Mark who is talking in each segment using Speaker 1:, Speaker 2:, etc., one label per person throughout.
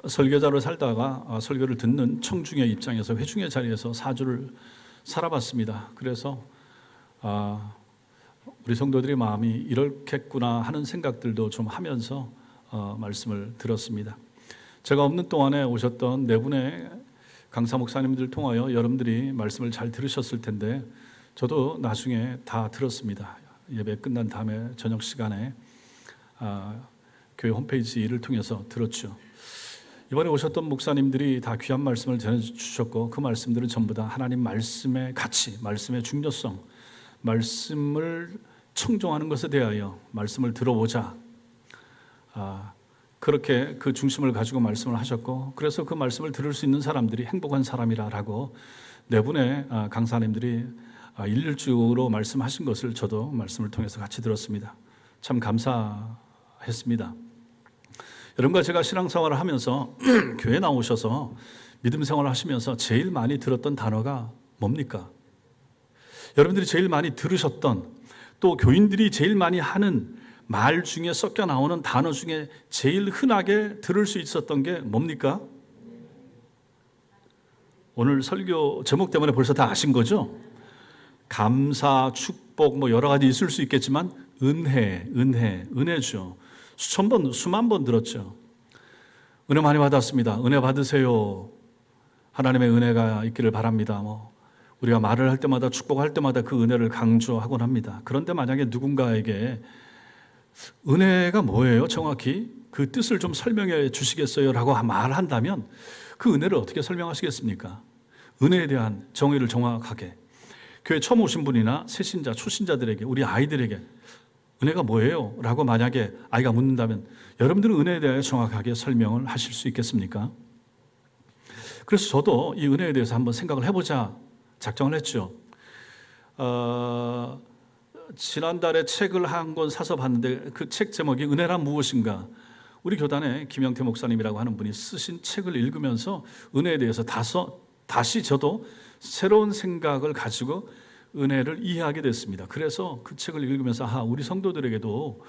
Speaker 1: 설교자로 살다가 설교를 듣는 청중의 입장에서 회중의 자리에서 4주를 살아봤습니다. 그래서 우리 성도들의 마음이 이렇겠구나 하는 생각들도 좀 하면서 말씀을 들었습니다. 제가 없는 동안에 오셨던 네 분의 강사 목사님들 통하여 여러분들이 말씀을 잘 들으셨을 텐데 저도 나중에 다 들었습니다. 예배 끝난 다음에 저녁 시간에 교회 홈페이지를 통해서 들었죠. 이번에 오셨던 목사님들이 다 귀한 말씀을 전해주셨고 그 말씀들은 전부 다 하나님 말씀의 가치, 말씀의 중요성, 말씀을 청종하는 것에 대하여 말씀을 들어보자, 그렇게 그 중심을 가지고 말씀을 하셨고, 그래서 그 말씀을 들을 수 있는 사람들이 행복한 사람이라고 네 분의 강사님들이 일률적으로 말씀하신 것을 저도 말씀을 통해서 같이 들었습니다. 참 감사했습니다. 여러분과 제가 신앙생활을 하면서 교회 나오셔서 믿음 생활을 하시면서 제일 많이 들었던 단어가 뭡니까? 여러분들이 제일 많이 들으셨던, 또 교인들이 제일 많이 하는 말 중에 섞여 나오는 단어 중에 제일 흔하게 들을 수 있었던 게 뭡니까? 오늘 설교 제목 때문에 벌써 다 아신 거죠? 감사, 축복 뭐 여러 가지 있을 수 있겠지만 은혜죠. 수천 번, 수만 번 들었죠. 은혜 많이 받았습니다. 은혜 받으세요. 하나님의 은혜가 있기를 바랍니다. 우리가 말을 할 때마다, 축복할 때마다 그 은혜를 강조하곤 합니다. 그런데 만약에 누군가에게 은혜가 뭐예요? 정확히 그 뜻을 좀 설명해 주시겠어요? 라고 말한다면 그 은혜를 어떻게 설명하시겠습니까? 은혜에 대한 정의를 정확하게, 교회 처음 오신 분이나 새신자, 초신자들에게, 우리 아이들에게 은혜가 뭐예요? 라고 만약에 아이가 묻는다면 여러분들은 은혜에 대해 정확하게 설명을 하실 수 있겠습니까? 그래서 저도 이 은혜에 대해서 한번 생각을 해보자 작정을 했죠. 지난달에 책을 한 권 사서 봤는데 그 책 제목이 은혜란 무엇인가? 우리 교단에 김영태 목사님이라고 하는 분이 쓰신 책을 읽으면서 은혜에 대해서 다시 저도 새로운 생각을 가지고 은혜를 이해하게 됐습니다. 그래서 그 책을 읽으면서 우리 성도들에게도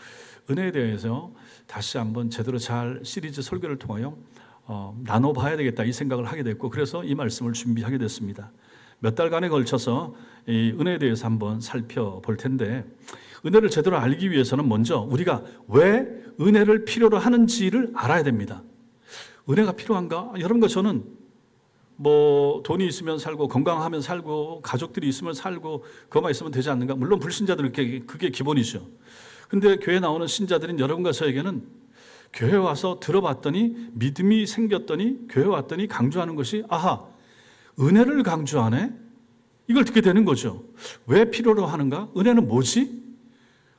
Speaker 1: 은혜에 대해서 다시 한번 제대로 잘 시리즈 설교를 통하여 나눠봐야 되겠다 이 생각을 하게 됐고, 그래서 이 말씀을 준비하게 됐습니다. 몇 달간에 걸쳐서 이 은혜에 대해서 한번 살펴볼 텐데, 은혜를 제대로 알기 위해서는 먼저 우리가 왜 은혜를 필요로 하는지를 알아야 됩니다. 은혜가 필요한가? 여러분과 저는 돈이 있으면 살고 건강하면 살고 가족들이 있으면 살고 그것만 있으면 되지 않는가? 물론 불신자들은 그게 기본이죠. 근데 교회 나오는 신자들인 여러분과 저에게는 교회 와서 들어봤더니 믿음이 생겼더니 교회 왔더니 강조하는 것이 은혜를 강조하네? 이걸 듣게 되는 거죠. 왜 필요로 하는가? 은혜는 뭐지?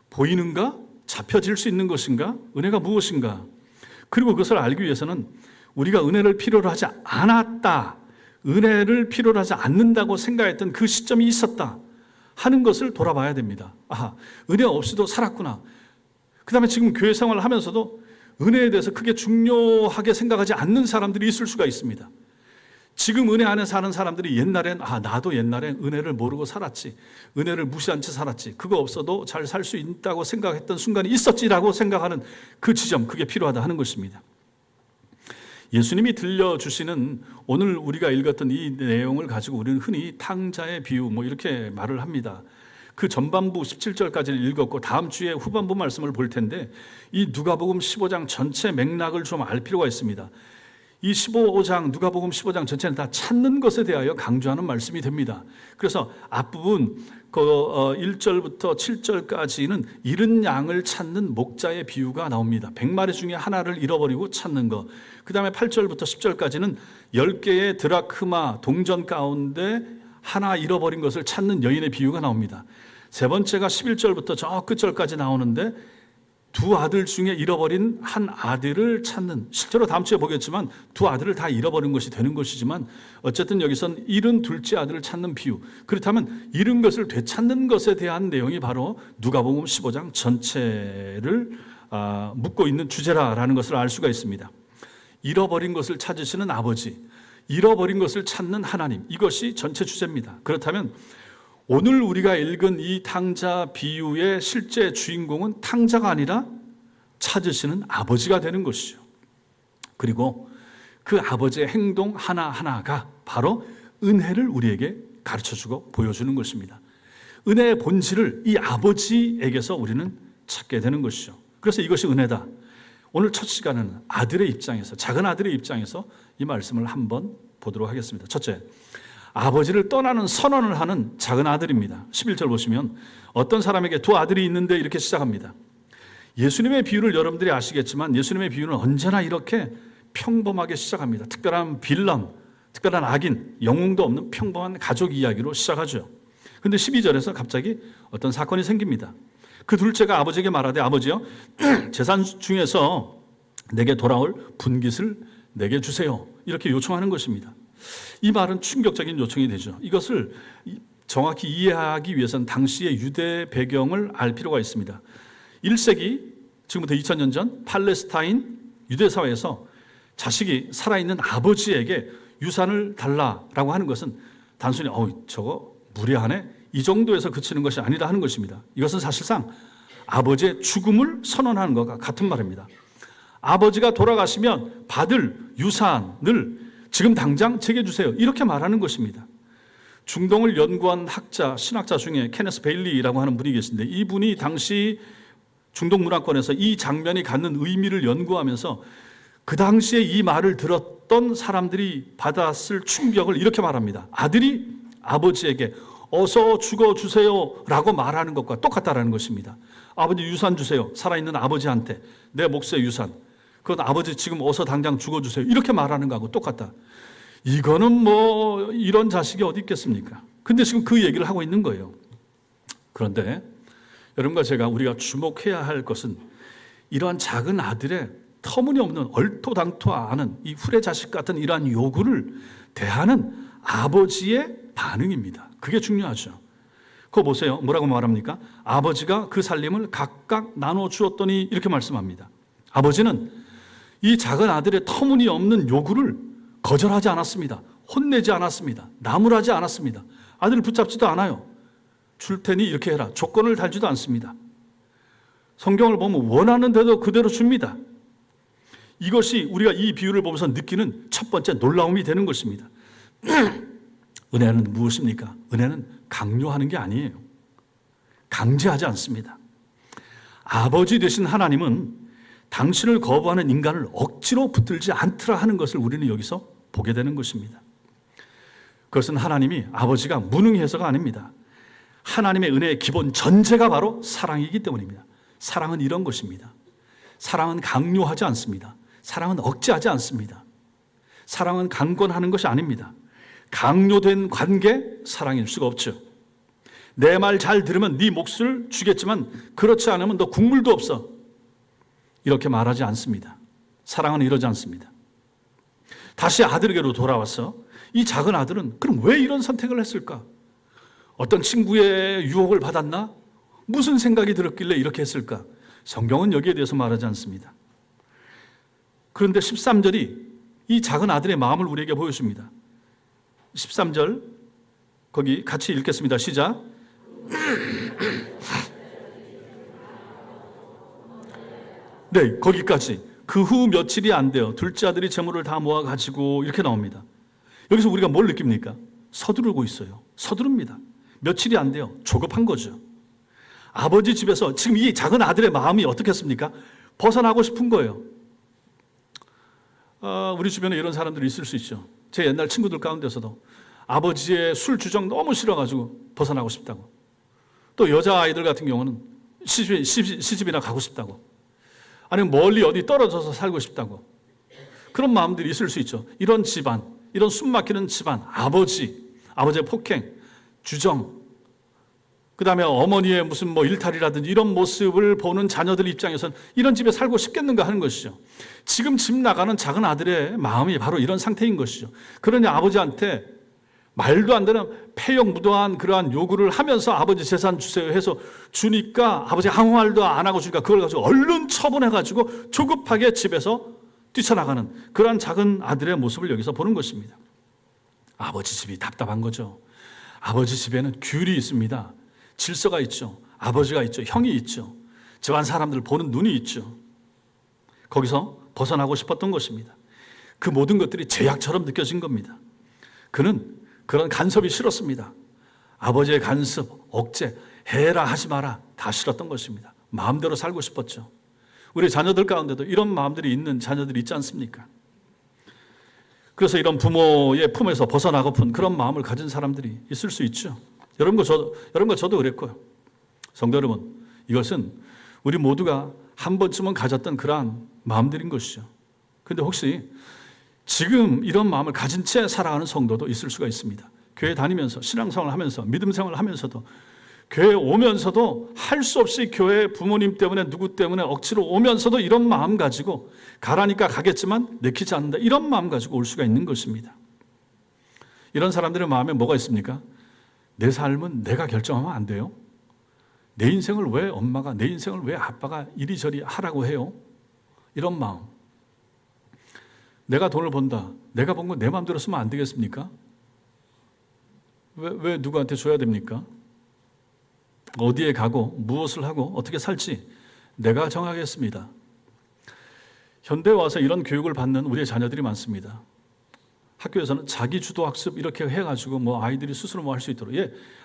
Speaker 1: 보이는가? 잡혀질 수 있는 것인가? 은혜가 무엇인가? 그리고 그것을 알기 위해서는 우리가 은혜를 필요로 하지 않았다, 은혜를 필요로 하지 않는다고 생각했던 그 시점이 있었다 하는 것을 돌아봐야 됩니다. 은혜 없이도 살았구나. 그 다음에 지금 교회 생활을 하면서도 은혜에 대해서 크게 중요하게 생각하지 않는 사람들이 있을 수가 있습니다. 지금 은혜 안에 사는 사람들이 옛날엔 나도 옛날엔 은혜를 모르고 살았지, 은혜를 무시한 채 살았지, 그거 없어도 잘 살 수 있다고 생각했던 순간이 있었지라고 생각하는 그 지점, 그게 필요하다 하는 것입니다. 예수님이 들려주시는 오늘 우리가 읽었던 이 내용을 가지고 우리는 흔히 탕자의 비유 이렇게 말을 합니다. 그 전반부 17절까지를 읽었고 다음 주에 후반부 말씀을 볼 텐데 이 누가복음 15장 전체 맥락을 좀 알 필요가 있습니다. 이 15장, 누가복음 15장 전체는 다 찾는 것에 대하여 강조하는 말씀이 됩니다. 그래서 앞부분 1절부터 7절까지는 잃은 양을 찾는 목자의 비유가 나옵니다. 100마리 중에 하나를 잃어버리고 찾는 것. 그 다음에 8절부터 10절까지는 10개의 드라크마 동전 가운데 하나 잃어버린 것을 찾는 여인의 비유가 나옵니다. 세 번째가 11절부터 저 끝절까지 나오는데 두 아들 중에 잃어버린 한 아들을 찾는, 실제로 다음 주에 보겠지만 두 아들을 다 잃어버린 것이 되는 것이지만 어쨌든 여기선 잃은 둘째 아들을 찾는 비유, 그렇다면 잃은 것을 되찾는 것에 대한 내용이 바로 누가복음 15장 전체를 묻고 있는 주제라는 것을 알 수가 있습니다. 잃어버린 것을 찾으시는 아버지, 잃어버린 것을 찾는 하나님, 이것이 전체 주제입니다. 그렇다면 오늘 우리가 읽은 이 탕자 비유의 실제 주인공은 탕자가 아니라 찾으시는 아버지가 되는 것이죠. 그리고 그 아버지의 행동 하나하나가 바로 은혜를 우리에게 가르쳐주고 보여주는 것입니다. 은혜의 본질을 이 아버지에게서 우리는 찾게 되는 것이죠. 그래서 이것이 은혜다. 오늘 첫 시간은 아들의 입장에서, 작은 아들의 입장에서 이 말씀을 한번 보도록 하겠습니다. 첫째, 아버지를 떠나는 선언을 하는 작은 아들입니다. 11절 보시면 어떤 사람에게 두 아들이 있는데 이렇게 시작합니다. 예수님의 비유를 여러분들이 아시겠지만 예수님의 비유는 언제나 이렇게 평범하게 시작합니다. 특별한 빌런, 특별한 악인, 영웅도 없는 평범한 가족 이야기로 시작하죠. 그런데 12절에서 갑자기 어떤 사건이 생깁니다. 그 둘째가 아버지에게 말하되 아버지여 재산 중에서 내게 돌아올 분깃을 내게 주세요. 이렇게 요청하는 것입니다. 이 말은 충격적인 요청이 되죠. 이것을 정확히 이해하기 위해서는 당시의 유대 배경을 알 필요가 있습니다. 1세기, 지금부터 2000년 전 팔레스타인 유대 사회에서 자식이 살아있는 아버지에게 유산을 달라라고 하는 것은 단순히 저거 무례하네 이 정도에서 그치는 것이 아니라 하는 것입니다. 이것은 사실상 아버지의 죽음을 선언하는 것과 같은 말입니다. 아버지가 돌아가시면 받을 유산을 지금 당장 제게 주세요. 이렇게 말하는 것입니다. 중동을 연구한 학자, 신학자 중에 케네스 베일리라고 하는 분이 계신데 이분이 당시 중동 문화권에서 이 장면이 갖는 의미를 연구하면서 그 당시에 이 말을 들었던 사람들이 받았을 충격을 이렇게 말합니다. 아들이 아버지에게 어서 죽어주세요 라고 말하는 것과 똑같다라는 것입니다. 아버지 유산 주세요. 살아있는 아버지한테 내 몫의 유산. 그건 아버지 지금 어서 당장 죽어주세요. 이렇게 말하는 거하고 똑같다. 이거는 뭐 이런 자식이 어디 있겠습니까? 근데 지금 그 얘기를 하고 있는 거예요. 그런데 여러분과 제가 우리가 주목해야 할 것은 이러한 작은 아들의 터무니없는 얼토당토 않은 이 후레자식 같은 이러한 요구를 대하는 아버지의 반응입니다. 그게 중요하죠. 그거 보세요. 뭐라고 말합니까? 아버지가 그 살림을 각각 나눠 주었더니 이렇게 말씀합니다. 아버지는 이 작은 아들의 터무니없는 요구를 거절하지 않았습니다. 혼내지 않았습니다. 나무라지 않았습니다. 아들을 붙잡지도 않아요. 줄 테니 이렇게 해라. 조건을 달지도 않습니다. 성경을 보면 원하는 대로 그대로 줍니다. 이것이 우리가 이 비유를 보면서 느끼는 첫 번째 놀라움이 되는 것입니다. 은혜는 무엇입니까? 은혜는 강요하는 게 아니에요. 강제하지 않습니다. 아버지 되신 하나님은 당신을 거부하는 인간을 억지로 붙들지 않더라 하는 것을 우리는 여기서 보게 되는 것입니다. 그것은 하나님이 아버지가 무능해서가 아닙니다. 하나님의 은혜의 기본 전제가 바로 사랑이기 때문입니다. 사랑은 이런 것입니다. 사랑은 강요하지 않습니다. 사랑은 억제하지 않습니다. 사랑은 강권하는 것이 아닙니다. 강요된 관계 사랑일 수가 없죠. 내 말 잘 들으면 네 몫을 주겠지만 그렇지 않으면 너 국물도 없어. 이렇게 말하지 않습니다. 사랑은 이러지 않습니다. 다시 아들에게로 돌아와서 이 작은 아들은 그럼 왜 이런 선택을 했을까? 어떤 친구의 유혹을 받았나? 무슨 생각이 들었길래 이렇게 했을까? 성경은 여기에 대해서 말하지 않습니다. 그런데 13절이 이 작은 아들의 마음을 우리에게 보여줍니다. 13절 거기 같이 읽겠습니다. 시작. 네, 거기까지. 그 후 며칠이 안 돼요. 둘째 아들이 재물을 다 모아가지고 이렇게 나옵니다. 여기서 우리가 뭘 느낍니까? 서두르고 있어요. 서두릅니다. 며칠이 안 돼요. 조급한 거죠. 아버지 집에서 지금 이 작은 아들의 마음이 어떻겠습니까? 벗어나고 싶은 거예요. 우리 주변에 이런 사람들이 있을 수 있죠. 제 옛날 친구들 가운데서도 아버지의 술 주정 너무 싫어가지고 벗어나고 싶다고. 또 여자아이들 같은 경우는 시집이나 가고 싶다고. 아니면 멀리 어디 떨어져서 살고 싶다고. 그런 마음들이 있을 수 있죠. 이런 집안, 이런 숨막히는 집안, 아버지의 폭행, 주정, 그 다음에 어머니의 무슨 일탈이라든지 이런 모습을 보는 자녀들 입장에서는 이런 집에 살고 싶겠는가 하는 것이죠. 지금 집 나가는 작은 아들의 마음이 바로 이런 상태인 것이죠. 그러니 아버지한테 말도 안 되는 폐역무도한 그러한 요구를 하면서 아버지 재산 주세요 해서 주니까 아버지가 아무 말도 안 하고 주니까 그걸 가지고 얼른 처분해가지고 조급하게 집에서 뛰쳐나가는 그러한 작은 아들의 모습을 여기서 보는 것입니다. 아버지 집이 답답한 거죠. 아버지 집에는 규율이 있습니다. 질서가 있죠. 아버지가 있죠. 형이 있죠. 집안 사람들 보는 눈이 있죠. 거기서 벗어나고 싶었던 것입니다. 그 모든 것들이 제약처럼 느껴진 겁니다. 그는 그런 간섭이 싫었습니다. 아버지의 간섭, 억제, 해라 하지 마라 다 싫었던 것입니다. 마음대로 살고 싶었죠. 우리 자녀들 가운데도 이런 마음들이 있는 자녀들이 있지 않습니까? 그래서 이런 부모의 품에서 벗어나고픈 그런 마음을 가진 사람들이 있을 수 있죠. 여러분과 저도 그랬고요. 성도 여러분, 이것은 우리 모두가 한 번쯤은 가졌던 그러한 마음들인 것이죠. 그런데 혹시 지금 이런 마음을 가진 채 살아가는 성도도 있을 수가 있습니다. 교회 다니면서 신앙생활을 하면서 믿음 생활을 하면서도 교회 오면서도 할 수 없이 교회 부모님 때문에 누구 때문에 억지로 오면서도 이런 마음 가지고 가라니까 가겠지만 내키지 않는다 이런 마음 가지고 올 수가 있는 것입니다. 이런 사람들의 마음에 뭐가 있습니까? 내 삶은 내가 결정하면 안 돼요? 내 인생을 왜 엄마가, 내 인생을 왜 아빠가 이리저리 하라고 해요? 이런 마음. 내가 돈을 번다. 내가 번 건 내 마음대로 쓰면 안 되겠습니까? 왜 누구한테 줘야 됩니까? 어디에 가고 무엇을 하고 어떻게 살지 내가 정하겠습니다. 현대에 와서 이런 교육을 받는 우리의 자녀들이 많습니다. 학교에서는 자기 주도 학습 이렇게 해가지고 뭐 아이들이 스스로 뭐 할 수 있도록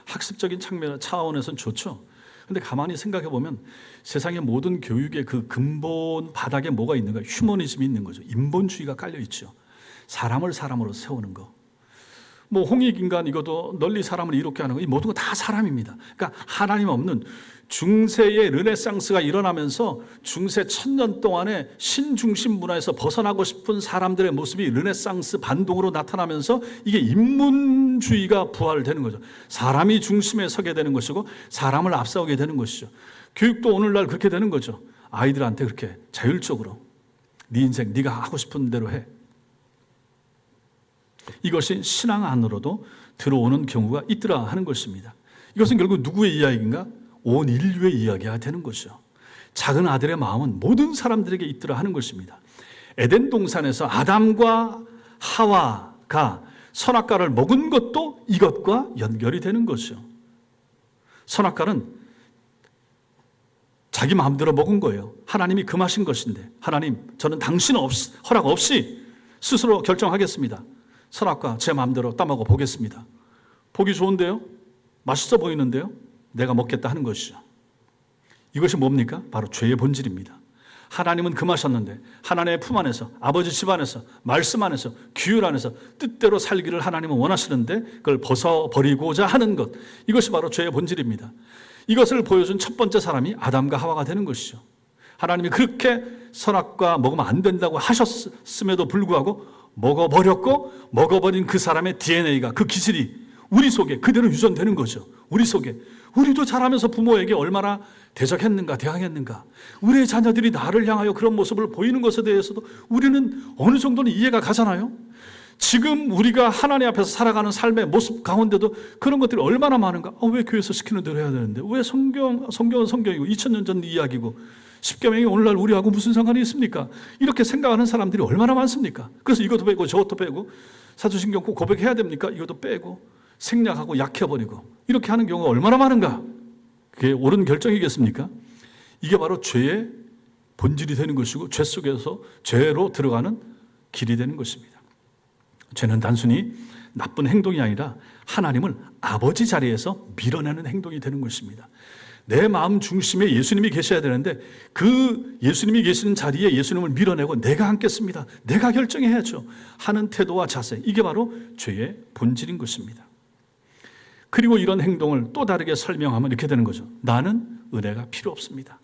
Speaker 1: 학습적인 차원에서는 좋죠. 근데 가만히 생각해 보면 세상의 모든 교육의 그 근본 바닥에 뭐가 있는가? 휴머니즘이 있는 거죠. 인본주의가 깔려 있죠. 사람을 사람으로 세우는 거. 뭐 홍익인간 이것도 널리 사람을 이롭게 하는 거, 이 모든 거 다 사람입니다. 그러니까 하나님 없는 중세의 르네상스가 일어나면서 중세 1000년 동안의 신중심 문화에서 벗어나고 싶은 사람들의 모습이 르네상스 반동으로 나타나면서 이게 인문주의가 부활되는 거죠. 사람이 중심에 서게 되는 것이고 사람을 앞세우게 되는 것이죠. 교육도 오늘날 그렇게 되는 거죠. 아이들한테 그렇게 자율적으로 네 인생 네가 하고 싶은 대로 해. 이것이 신앙 안으로도 들어오는 경우가 있더라 하는 것입니다. 이것은 결국 누구의 이야기인가? 온 인류의 이야기가 되는 것이죠. 작은 아들의 마음은 모든 사람들에게 있더라 하는 것입니다. 에덴 동산에서 아담과 하와가 선악과를 먹은 것도 이것과 연결이 되는 것이죠. 선악과는 자기 마음대로 먹은 거예요. 하나님이 금하신 것인데 하나님 저는 당신 허락 없이 스스로 결정하겠습니다. 선악과 제 마음대로 따먹어 보겠습니다. 보기 좋은데요? 맛있어 보이는데요? 내가 먹겠다 하는 것이죠. 이것이 뭡니까? 바로 죄의 본질입니다. 하나님은 금하셨는데 하나님의 품 안에서 아버지 집 안에서 말씀 안에서 규율 안에서 뜻대로 살기를 하나님은 원하시는데 그걸 벗어버리고자 하는 것, 이것이 바로 죄의 본질입니다. 이것을 보여준 첫 번째 사람이 아담과 하와가 되는 것이죠. 하나님이 그렇게 선악과 먹으면 안 된다고 하셨음에도 불구하고 먹어버렸고 먹어버린 그 사람의 DNA가 그 기질이 우리 속에 그대로 유전되는 거죠. 우리 속에. 우리도 자라면서 부모에게 얼마나 대적했는가 대항했는가, 우리의 자녀들이 나를 향하여 그런 모습을 보이는 것에 대해서도 우리는 어느 정도는 이해가 가잖아요. 지금 우리가 하나님 앞에서 살아가는 삶의 모습 가운데도 그런 것들이 얼마나 많은가. 왜 교회에서 시키는 대로 해야 되는데, 왜 성경은 성경이고 2000년 전 이야기고 십계명이 오늘날 우리하고 무슨 상관이 있습니까? 이렇게 생각하는 사람들이 얼마나 많습니까? 그래서 이것도 빼고 저것도 빼고 사도신경 꼭 고백해야 됩니까? 이것도 빼고 생략하고 약해버리고 이렇게 하는 경우가 얼마나 많은가? 그게 옳은 결정이겠습니까? 이게 바로 죄의 본질이 되는 것이고 죄 속에서 죄로 들어가는 길이 되는 것입니다. 죄는 단순히 나쁜 행동이 아니라 하나님을 아버지 자리에서 밀어내는 행동이 되는 것입니다. 내 마음 중심에 예수님이 계셔야 되는데 그 예수님이 계시는 자리에 예수님을 밀어내고 내가 앉겠습니다, 내가 결정해야죠 하는 태도와 자세, 이게 바로 죄의 본질인 것입니다. 그리고 이런 행동을 또 다르게 설명하면 이렇게 되는 거죠. 나는 은혜가 필요 없습니다.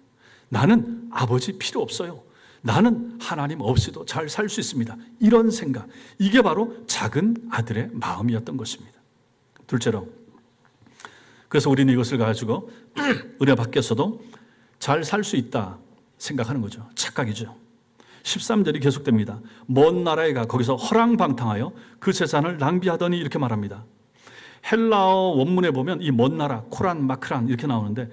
Speaker 1: 나는 아버지 필요 없어요. 나는 하나님 없이도 잘 살 수 있습니다. 이런 생각, 이게 바로 작은 아들의 마음이었던 것입니다. 둘째로, 그래서 우리는 이것을 가지고 은혜 밖에서도 잘 살 수 있다 생각하는 거죠. 착각이죠. 13절이 계속됩니다. 먼 나라에 가 거기서 허랑방탕하여 그 재산을 낭비하더니 이렇게 말합니다. 헬라어 원문에 보면 이 먼 나라, 코란, 마크란 이렇게 나오는데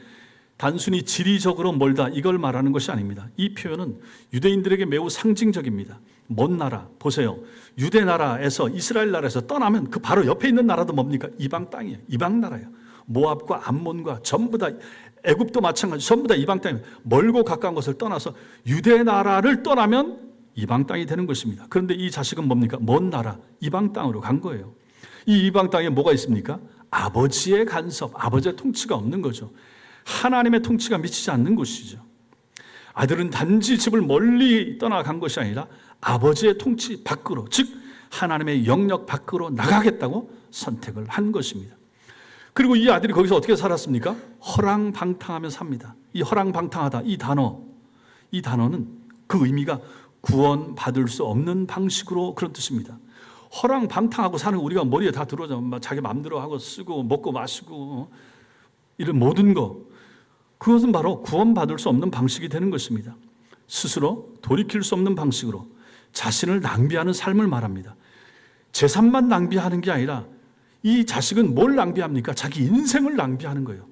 Speaker 1: 단순히 지리적으로 멀다 이걸 말하는 것이 아닙니다. 이 표현은 유대인들에게 매우 상징적입니다. 먼 나라, 보세요. 유대 나라에서 이스라엘 나라에서 떠나면 그 바로 옆에 있는 나라도 뭡니까? 이방 땅이에요. 이방 나라예요. 모압과 암몬과 전부 다, 애굽도 마찬가지, 전부 다 이방 땅이에요. 멀고 가까운 것을 떠나서 유대 나라를 떠나면 이방 땅이 되는 것입니다. 그런데 이 자식은 뭡니까? 먼 나라 이방 땅으로 간 거예요. 이 이방 땅에 뭐가 있습니까? 아버지의 간섭, 아버지의 통치가 없는 거죠. 하나님의 통치가 미치지 않는 곳이죠. 아들은 단지 집을 멀리 떠나간 것이 아니라 아버지의 통치 밖으로, 즉 하나님의 영역 밖으로 나가겠다고 선택을 한 것입니다. 그리고 이 아들이 거기서 어떻게 살았습니까? 허랑방탕하며 삽니다. 이 허랑방탕하다, 이 단어는 그 의미가 구원받을 수 없는 방식으로 그런 뜻입니다. 허랑방탕하고 사는 우리가 머리에 다 들어오죠. 자기 마음대로 하고 쓰고 먹고 마시고 이런 모든 거, 그것은 바로 구원받을 수 없는 방식이 되는 것입니다. 스스로 돌이킬 수 없는 방식으로 자신을 낭비하는 삶을 말합니다. 재산만 낭비하는 게 아니라 이 자식은 뭘 낭비합니까? 자기 인생을 낭비하는 거예요.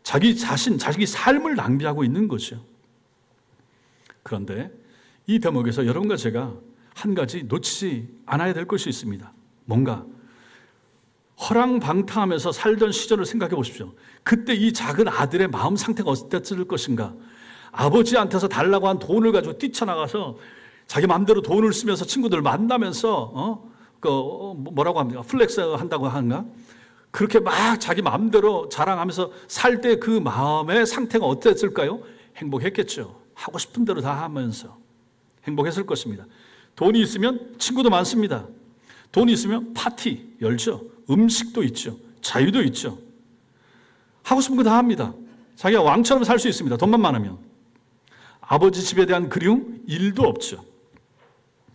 Speaker 1: 자기 자신, 자기 삶을 낭비하고 있는 거죠. 그런데 이 대목에서 여러분과 제가 한 가지 놓치지 않아야 될 것이 있습니다. 뭔가 허랑방탕하면서 살던 시절을 생각해 보십시오. 그때 이 작은 아들의 마음 상태가 어땠을 것인가? 아버지한테서 달라고 한 돈을 가지고 뛰쳐나가서 자기 마음대로 돈을 쓰면서 친구들 만나면서 뭐라고 합니까? 플렉스 한다고 하는가? 그렇게 막 자기 마음대로 자랑하면서 살 때 그 마음의 상태가 어땠을까요? 행복했겠죠. 하고 싶은 대로 다 하면서 행복했을 것입니다. 돈이 있으면 친구도 많습니다. 돈이 있으면 파티 열죠. 음식도 있죠. 자유도 있죠. 하고 싶은 거 다 합니다. 자기가 왕처럼 살 수 있습니다. 돈만 많으면. 아버지 집에 대한 그리움, 일도 없죠.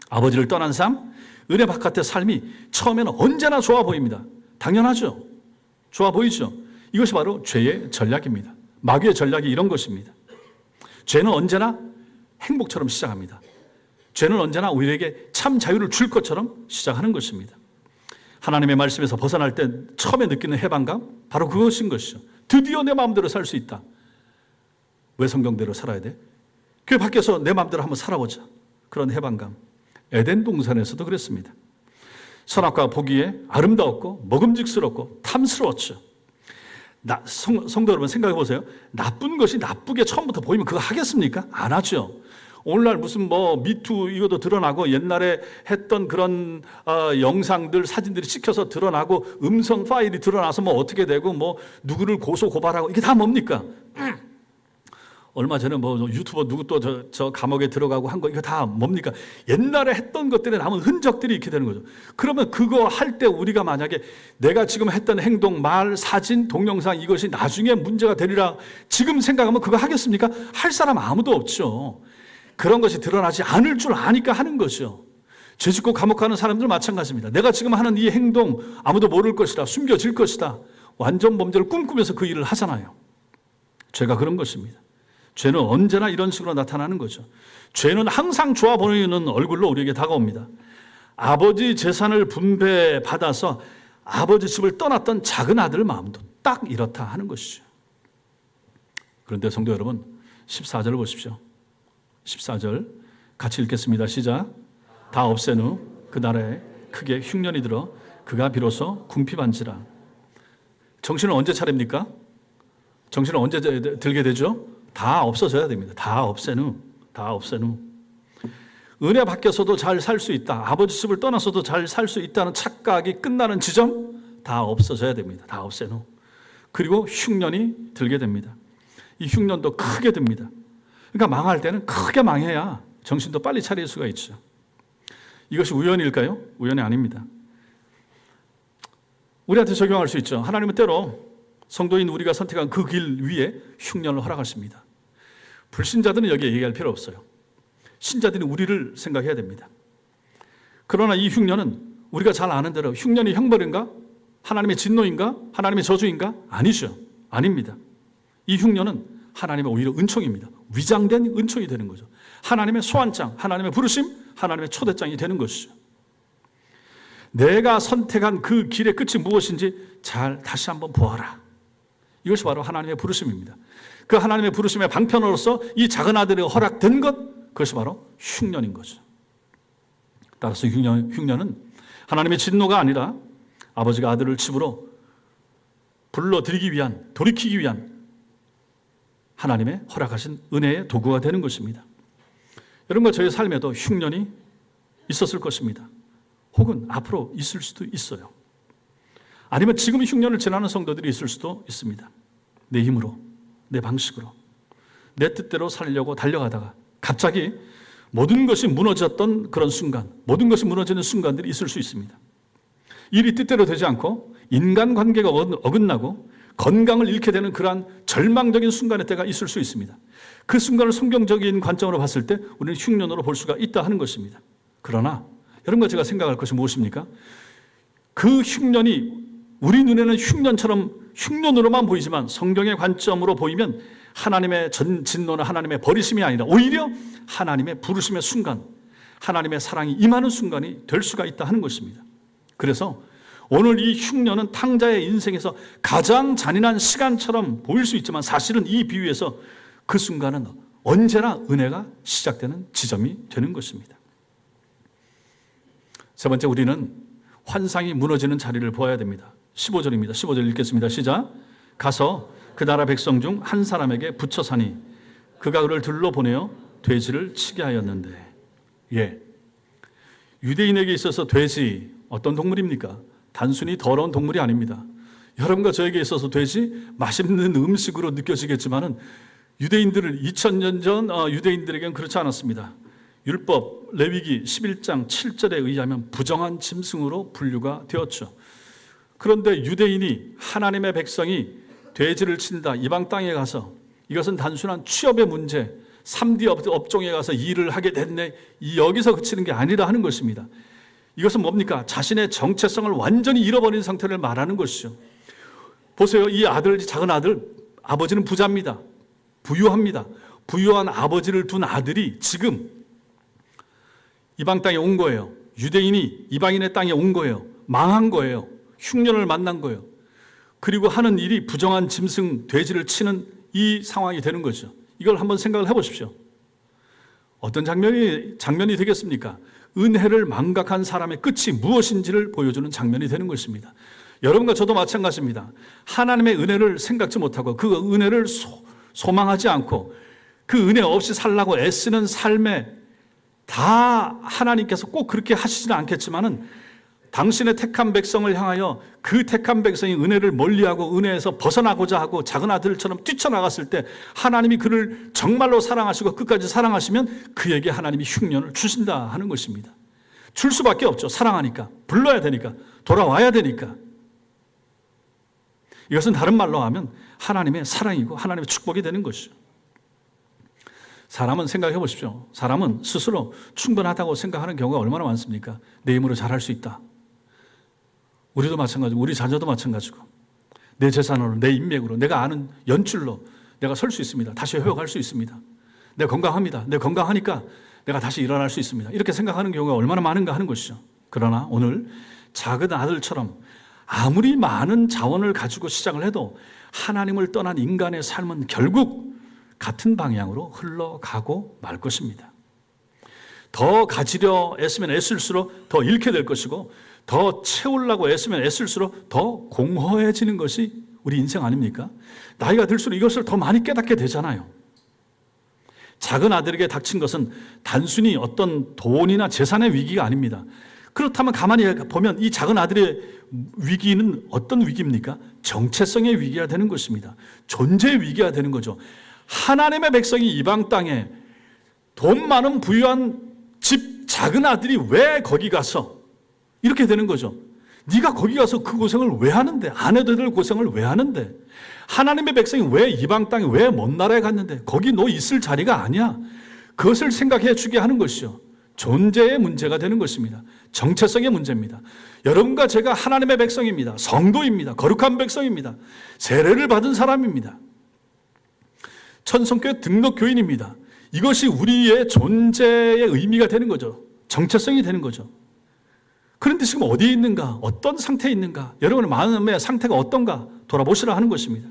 Speaker 1: 아버지를 떠난 삶, 은혜 바깥의 삶이 처음에는 언제나 좋아 보입니다. 당연하죠. 좋아 보이죠. 이것이 바로 죄의 전략입니다. 마귀의 전략이 이런 것입니다. 죄는 언제나 행복처럼 시작합니다. 죄는 언제나 우리에게 참 자유를 줄 것처럼 시작하는 것입니다. 하나님의 말씀에서 벗어날 때 처음에 느끼는 해방감, 바로 그것인 것이죠. 드디어 내 마음대로 살 수 있다. 왜 성경대로 살아야 돼? 그 밖에서 내 마음대로 한번 살아보자. 그런 해방감. 에덴 동산에서도 그랬습니다. 선악과 보기에 아름다웠고 먹음직스럽고 탐스러웠죠. 성도 여러분 생각해 보세요. 나쁜 것이 나쁘게 처음부터 보이면 그거 하겠습니까? 안 하죠. 오늘날 무슨 미투 이것도 드러나고 옛날에 했던 그런 영상들 사진들이 찍혀서 드러나고 음성 파일이 드러나서 어떻게 되고 누구를 고소 고발하고 이게 다 뭡니까? 얼마 전에 유튜버 누구 또 저 감옥에 들어가고 한 거 이거 다 뭡니까? 옛날에 했던 것들에 남은 흔적들이 이렇게 되는 거죠. 그러면 그거 할 때 우리가 만약에 내가 지금 했던 행동, 말, 사진, 동영상 이것이 나중에 문제가 되리라 지금 생각하면 그거 하겠습니까? 할 사람 아무도 없죠. 그런 것이 드러나지 않을 줄 아니까 하는 거죠. 죄 짓고 감옥 가는 사람들 마찬가지입니다. 내가 지금 하는 이 행동 아무도 모를 것이다. 숨겨질 것이다. 완전 범죄를 꿈꾸면서 그 일을 하잖아요. 죄가 그런 것입니다. 죄는 언제나 이런 식으로 나타나는 거죠. 죄는 항상 좋아 보이는 얼굴로 우리에게 다가옵니다. 아버지 재산을 분배받아서 아버지 집을 떠났던 작은 아들 마음도 딱 이렇다 하는 것이죠. 그런데 성도 여러분 14절을 보십시오. 14절 같이 읽겠습니다. 시작. 다 없앤 후 그 나라에 크게 흉년이 들어 그가 비로소 궁핍한지라. 정신을 언제 차립니까? 정신을 언제 들게 되죠? 다 없어져야 됩니다. 다 없앤 후. 은혜 밖에서도 잘 살 수 있다. 아버지 집을 떠나서도 잘 살 수 있다는 착각이 끝나는 지점 다 없어져야 됩니다. 다 없앤 후. 그리고 흉년이 들게 됩니다. 이 흉년도 크게 듭니다. 그러니까 망할 때는 크게 망해야 정신도 빨리 차릴 수가 있죠. 이것이 우연일까요? 우연이 아닙니다. 우리한테 적용할 수 있죠. 하나님은 때로 성도인 우리가 선택한 그 길 위에 흉년을 허락하십니다. 불신자들은 여기에 얘기할 필요 없어요. 신자들은 우리를 생각해야 됩니다. 그러나 이 흉년은 우리가 잘 아는 대로 흉년이 형벌인가? 하나님의 진노인가? 하나님의 저주인가? 아니죠. 아닙니다. 이 흉년은 하나님의 오히려 은총입니다. 위장된 은총이 되는 거죠. 하나님의 소환장, 하나님의 부르심, 하나님의 초대장이 되는 것이죠. 내가 선택한 그 길의 끝이 무엇인지 잘 다시 한번 보아라. 이것이 바로 하나님의 부르심입니다. 그 하나님의 부르심의 방편으로서 이 작은 아들이 허락된 것, 그것이 바로 흉년인 거죠. 따라서 흉년은 하나님의 진노가 아니라 아버지가 아들을 집으로 불러들이기 위한, 돌이키기 위한 하나님의 허락하신 은혜의 도구가 되는 것입니다. 여러분과 저의 삶에도 흉년이 있었을 것입니다. 혹은 앞으로 있을 수도 있어요. 아니면 지금 흉년을 지나는 성도들이 있을 수도 있습니다. 내 힘으로, 내 방식으로, 내 뜻대로 살려고 달려가다가 갑자기 모든 것이 무너졌던 그런 순간, 모든 것이 무너지는 순간들이 있을 수 있습니다. 일이 뜻대로 되지 않고 인간관계가 어긋나고 건강을 잃게 되는 그러한 절망적인 순간의 때가 있을 수 있습니다. 그 순간을 성경적인 관점으로 봤을 때 우리는 흉년으로 볼 수가 있다 하는 것입니다. 그러나 여러분과 제가 생각할 것이 무엇입니까? 그 흉년이 우리 눈에는 흉년으로만 보이지만 성경의 관점으로 보이면 하나님의 진노나 하나님의 버리심이 아니라 오히려 하나님의 부르심의 순간, 하나님의 사랑이 임하는 순간이 될 수가 있다 하는 것입니다. 그래서 오늘 이 흉년은 탕자의 인생에서 가장 잔인한 시간처럼 보일 수 있지만 사실은 이 비유에서 그 순간은 언제나 은혜가 시작되는 지점이 되는 것입니다. 세 번째, 우리는 환상이 무너지는 자리를 보아야 됩니다. 15절입니다. 15절 읽겠습니다. 시작. 가서 그 나라 백성 중 한 사람에게 붙여 사니 그가 그를 들러 보내어 돼지를 치게 하였는데, 유대인에게 있어서 돼지 어떤 동물입니까? 단순히 더러운 동물이 아닙니다. 여러분과 저에게 있어서 돼지 맛있는 음식으로 느껴지겠지만은 유대인들을 2000년 전 유대인들에게는 그렇지 않았습니다. 율법 레위기 11장 7절에 의하면 부정한 짐승으로 분류가 되었죠. 그런데 유대인이 하나님의 백성이 돼지를 친다, 이방 땅에 가서 이것은 단순한 취업의 문제, 3D 업종에 가서 일을 하게 됐네, 여기서 그치는 게 아니라 하는 것입니다. 이것은 뭡니까? 자신의 정체성을 완전히 잃어버린 상태를 말하는 것이죠. 보세요. 이 아들, 작은 아들, 아버지는 부자입니다. 부유합니다. 부유한 아버지를 둔 아들이 지금 이방 땅에 온 거예요. 유대인이 이방인의 땅에 온 거예요. 망한 거예요. 흉년을 만난 거예요. 그리고 하는 일이 부정한 짐승, 돼지를 치는 이 상황이 되는 거죠. 이걸 한번 생각을 해보십시오. 어떤 장면이 되겠습니까? 은혜를 망각한 사람의 끝이 무엇인지를 보여주는 장면이 되는 것입니다. 여러분과 저도 마찬가지입니다. 하나님의 은혜를 생각지 못하고 그 은혜를 소망하지 않고 그 은혜 없이 살라고 애쓰는 삶에 다 하나님께서 꼭 그렇게 하시지는 않겠지만은 당신의 택한 백성을 향하여 그 택한 백성이 은혜를 멀리하고 은혜에서 벗어나고자 하고 작은 아들처럼 뛰쳐나갔을 때 하나님이 그를 정말로 사랑하시고 끝까지 사랑하시면 그에게 하나님이 흉년을 주신다 하는 것입니다. 줄 수밖에 없죠. 사랑하니까. 불러야 되니까. 돌아와야 되니까. 이것은 다른 말로 하면 하나님의 사랑이고 하나님의 축복이 되는 것이죠. 사람은 생각해 보십시오. 사람은 스스로 충분하다고 생각하는 경우가 얼마나 많습니까? 내 힘으로 잘할 수 있다. 우리도 마찬가지고 우리 자녀도 마찬가지고 내 재산으로, 내 인맥으로, 내가 아는 연줄로 내가 설 수 있습니다. 다시 회복할 수 있습니다. 내가 건강합니다. 내가 건강하니까 내가 다시 일어날 수 있습니다. 이렇게 생각하는 경우가 얼마나 많은가 하는 것이죠. 그러나 오늘 작은 아들처럼 아무리 많은 자원을 가지고 시작을 해도 하나님을 떠난 인간의 삶은 결국 같은 방향으로 흘러가고 말 것입니다. 더 가지려 애쓰면 애쓸수록 더 잃게 될 것이고 더 채우려고 애쓰면 애쓸수록 더 공허해지는 것이 우리 인생 아닙니까? 나이가 들수록 이것을 더 많이 깨닫게 되잖아요. 작은 아들에게 닥친 것은 단순히 어떤 돈이나 재산의 위기가 아닙니다. 그렇다면 가만히 보면 이 작은 아들의 위기는 어떤 위기입니까? 정체성의 위기가 되는 것입니다. 존재의 위기가 되는 거죠. 하나님의 백성이 이방 땅에 돈 많은 부유한 집 작은 아들이 왜 거기 가서 이렇게 되는 거죠. 네가 거기 가서 그 고생을 왜 하는데? 안 해도 될 고생을 왜 하는데? 하나님의 백성이 왜 이방 땅에 왜 먼 나라에 갔는데? 거기 너 있을 자리가 아니야. 그것을 생각해 주게 하는 것이죠. 존재의 문제가 되는 것입니다. 정체성의 문제입니다. 여러분과 제가 하나님의 백성입니다. 성도입니다. 거룩한 백성입니다. 세례를 받은 사람입니다. 천성교회 등록 교인입니다. 이것이 우리의 존재의 의미가 되는 거죠. 정체성이 되는 거죠. 그런데 지금 어디에 있는가? 어떤 상태에 있는가? 여러분의 마음의 상태가 어떤가? 돌아보시라 하는 것입니다.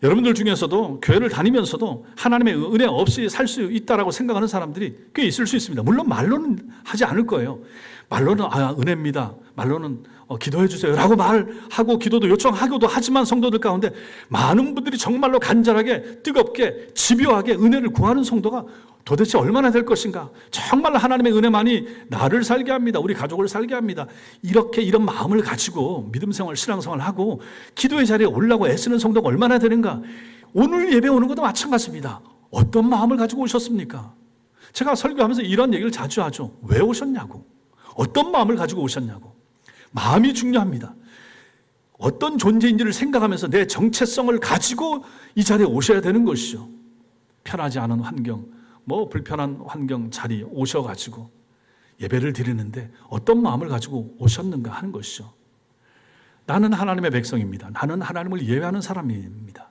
Speaker 1: 여러분들 중에서도 교회를 다니면서도 하나님의 은혜 없이 살 수 있다라고 생각하는 사람들이 꽤 있을 수 있습니다. 물론 말로는 하지 않을 거예요. 말로는 은혜입니다. 말로는 기도해 주세요 라고 말하고 기도도 요청하기도 하지만 성도들 가운데 많은 분들이 정말로 간절하게 뜨겁게 집요하게 은혜를 구하는 성도가 도대체 얼마나 될 것인가. 정말 하나님의 은혜만이 나를 살게 합니다. 우리 가족을 살게 합니다. 이런 마음을 가지고 믿음생활 신앙생활을 하고 기도의 자리에 올라고 애쓰는 성도가 얼마나 되는가. 오늘 예배 오는 것도 마찬가지입니다. 어떤 마음을 가지고 오셨습니까? 제가 설교하면서 이런 얘기를 자주 하죠. 왜 오셨냐고, 어떤 마음을 가지고 오셨냐고. 마음이 중요합니다. 어떤 존재인지를 생각하면서 내 정체성을 가지고 이 자리에 오셔야 되는 것이죠. 편하지 않은 환경, 불편한 환경 자리에 오셔가지고 예배를 드리는데 어떤 마음을 가지고 오셨는가 하는 것이죠. 나는 하나님의 백성입니다. 나는 하나님을 예배하는 사람입니다.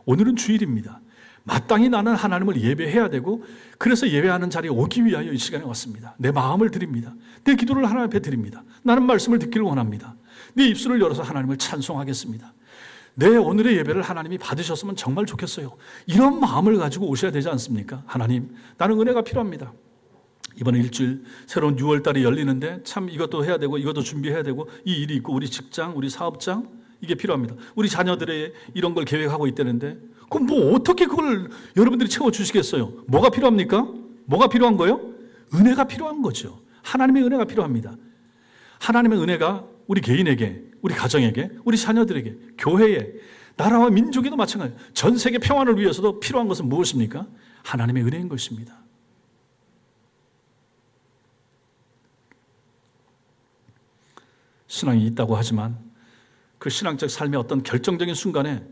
Speaker 1: 오늘은 주일입니다. 마땅히 나는 하나님을 예배해야 되고 그래서 예배하는 자리에 오기 위하여 이 시간에 왔습니다. 내 마음을 드립니다. 내 기도를 하나님 앞에 드립니다. 나는 말씀을 듣기를 원합니다. 내 입술을 열어서 하나님을 찬송하겠습니다. 내 오늘의 예배를 하나님이 받으셨으면 정말 좋겠어요. 이런 마음을 가지고 오셔야 되지 않습니까? 하나님, 나는 은혜가 필요합니다. 이번에 일주일 새로운 6월달이 열리는데 참 이것도 해야 되고 이것도 준비해야 되고 이 일이 있고 우리 직장, 우리 사업장 이게 필요합니다. 우리 자녀들의 이런 걸 계획하고 있다는데 그럼 어떻게 그걸 여러분들이 채워주시겠어요? 뭐가 필요합니까? 뭐가 필요한 거예요? 은혜가 필요한 거죠. 하나님의 은혜가 필요합니다. 하나님의 은혜가 우리 개인에게, 우리 가정에게, 우리 자녀들에게, 교회에, 나라와 민족에도 마찬가지예요. 전 세계 평안을 위해서도 필요한 것은 무엇입니까? 하나님의 은혜인 것입니다. 신앙이 있다고 하지만 그 신앙적 삶의 어떤 결정적인 순간에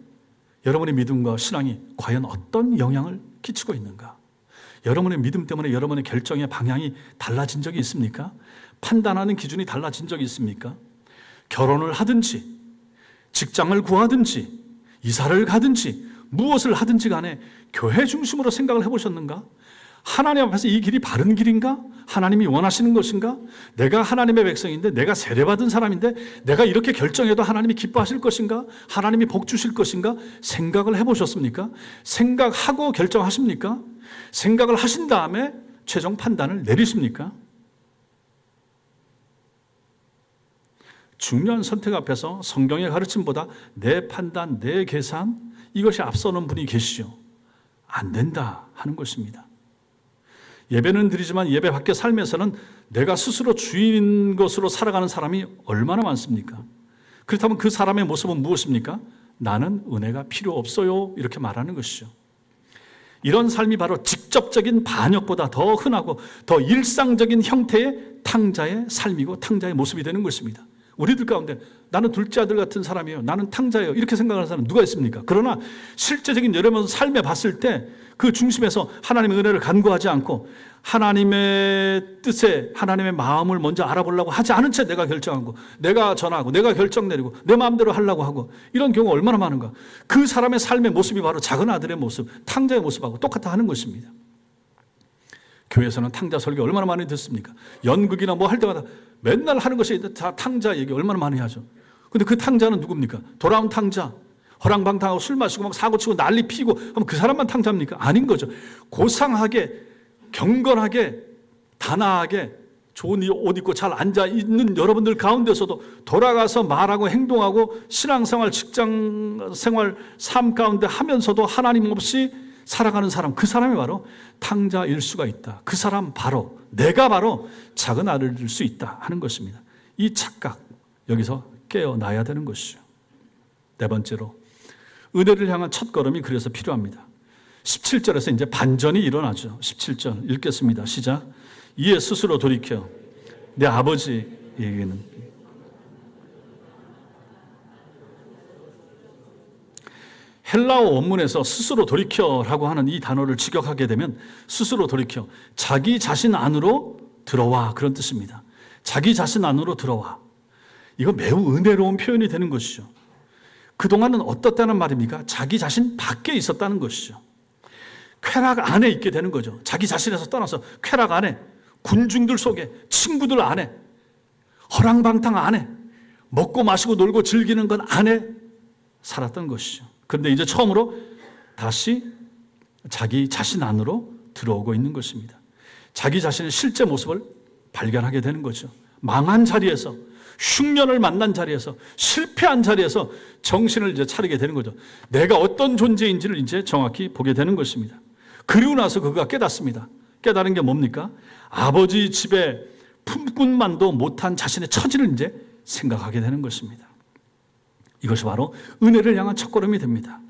Speaker 1: 여러분의 믿음과 신앙이 과연 어떤 영향을 끼치고 있는가? 여러분의 믿음 때문에 여러분의 결정의 방향이 달라진 적이 있습니까? 판단하는 기준이 달라진 적이 있습니까? 결혼을 하든지 직장을 구하든지 이사를 가든지 무엇을 하든지 간에 교회 중심으로 생각을 해보셨는가? 하나님 앞에서 이 길이 바른 길인가? 하나님이 원하시는 것인가? 내가 하나님의 백성인데, 내가 세례받은 사람인데 내가 이렇게 결정해도 하나님이 기뻐하실 것인가? 하나님이 복 주실 것인가? 생각을 해보셨습니까? 생각하고 결정하십니까? 생각을 하신 다음에 최종 판단을 내리십니까? 중요한 선택 앞에서 성경의 가르침보다 내 판단, 내 계산 이것이 앞서는 분이 계시죠. 안 된다 하는 것입니다. 예배는 드리지만 예배 밖의 삶에서는 내가 스스로 주인인 것으로 살아가는 사람이 얼마나 많습니까? 그렇다면 그 사람의 모습은 무엇입니까? 나는 은혜가 필요 없어요 이렇게 말하는 것이죠. 이런 삶이 바로 직접적인 반역보다 더 흔하고 더 일상적인 형태의 탕자의 삶이고 탕자의 모습이 되는 것입니다. 우리들 가운데 나는 둘째 아들 같은 사람이에요, 나는 탕자예요 이렇게 생각하는 사람은 누가 있습니까? 그러나 실제적인 여러분 삶에 봤을 때 그 중심에서 하나님의 은혜를 간구하지 않고 하나님의 뜻에 하나님의 마음을 먼저 알아보려고 하지 않은 채 내가 결정하고 내가 전하고 내가 결정 내리고 내 마음대로 하려고 하고 이런 경우가 얼마나 많은가. 그 사람의 삶의 모습이 바로 작은 아들의 모습, 탕자의 모습하고 똑같아 하는 것입니다. 교회에서는 탕자 설교 얼마나 많이 듣습니까? 연극이나 뭐 할 때마다 맨날 하는 것이 다 탕자 얘기 얼마나 많이 하죠. 근데 그 탕자는 누굽니까? 돌아온 탕자, 허랑방탕하고 술 마시고 막 사고치고 난리 피고 하면 그 사람만 탕자입니까? 아닌 거죠. 고상하게 경건하게 단아하게 좋은 옷 입고 잘 앉아 있는 여러분들 가운데서도 돌아가서 말하고 행동하고 신앙생활, 직장생활, 삶 가운데 하면서도 하나님 없이 살아가는 사람, 그 사람이 바로 탕자일 수가 있다. 그 사람 바로, 내가 바로 작은 아들일 수 있다 하는 것입니다. 이 착각 여기서 깨어나야 되는 것이죠. 네 번째로 은혜를 향한 첫걸음이 그래서 필요합니다. 17절에서 이제 반전이 일어나죠. 17절 읽겠습니다. 시작. 이에 스스로 돌이켜 내 아버지에게는 헬라어 원문에서 스스로 돌이켜라고 하는 이 단어를 직역하게 되면 스스로 돌이켜, 자기 자신 안으로 들어와 그런 뜻입니다. 자기 자신 안으로 들어와. 이거 매우 은혜로운 표현이 되는 것이죠. 그동안은 어떻다는 말입니까? 자기 자신 밖에 있었다는 것이죠. 쾌락 안에 있게 되는 거죠. 자기 자신에서 떠나서 쾌락 안에, 군중들 속에, 친구들 안에, 허랑방탕 안에, 먹고 마시고 놀고 즐기는 것 안에 살았던 것이죠. 그런데 이제 처음으로 다시 자기 자신 안으로 들어오고 있는 것입니다. 자기 자신의 실제 모습을 발견하게 되는 거죠. 망한 자리에서, 흉년을 만난 자리에서, 실패한 자리에서 정신을 이제 차리게 되는 거죠. 내가 어떤 존재인지를 이제 정확히 보게 되는 것입니다. 그리고 나서 그가 깨닫습니다. 깨달은 게 뭡니까? 아버지 집에 품꾼만도 못한 자신의 처지를 이제 생각하게 되는 것입니다. 이것이 바로 은혜를 향한 첫걸음이 됩니다.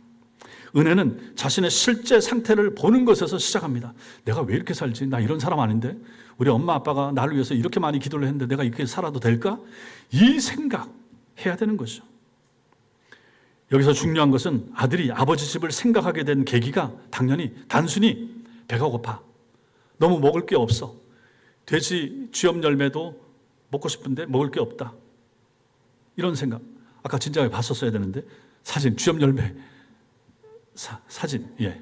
Speaker 1: 은혜는 자신의 실제 상태를 보는 것에서 시작합니다. 내가 왜 이렇게 살지? 나 이런 사람 아닌데? 우리 엄마 아빠가 나를 위해서 이렇게 많이 기도를 했는데 내가 이렇게 살아도 될까? 이 생각해야 되는 거죠. 여기서 중요한 것은 아들이 아버지 집을 생각하게 된 계기가 단순히 배가 고파. 너무 먹을 게 없어. 돼지 쥐염 열매도 먹고 싶은데 먹을 게 없다. 이런 생각. 아까 진작에 봤었어야 되는데 사진, 쥐염 열매 사진, 예.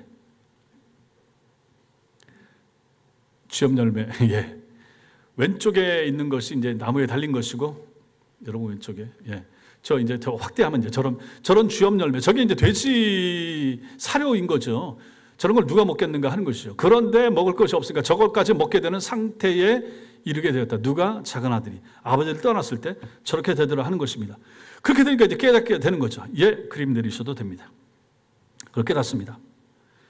Speaker 1: 쥐염 열매, 예. 왼쪽에 있는 것이 이제 나무에 달린 것이고, 여러분 왼쪽에, 예. 저 이제 더 확대하면 이제 저런 쥐염 열매, 저게 이제 돼지 사료인 거죠. 저런 걸 누가 먹겠는가 하는 것이죠. 그런데 먹을 것이 없으니까 저것까지 먹게 되는 상태에 이르게 되었다. 누가? 작은 아들이. 아버지를 떠났을 때 저렇게 되더라 하는 것입니다. 그렇게 되니까 이제 깨닫게 되는 거죠. 예, 그림 내리셔도 됩니다. 그걸 깨닫습니다.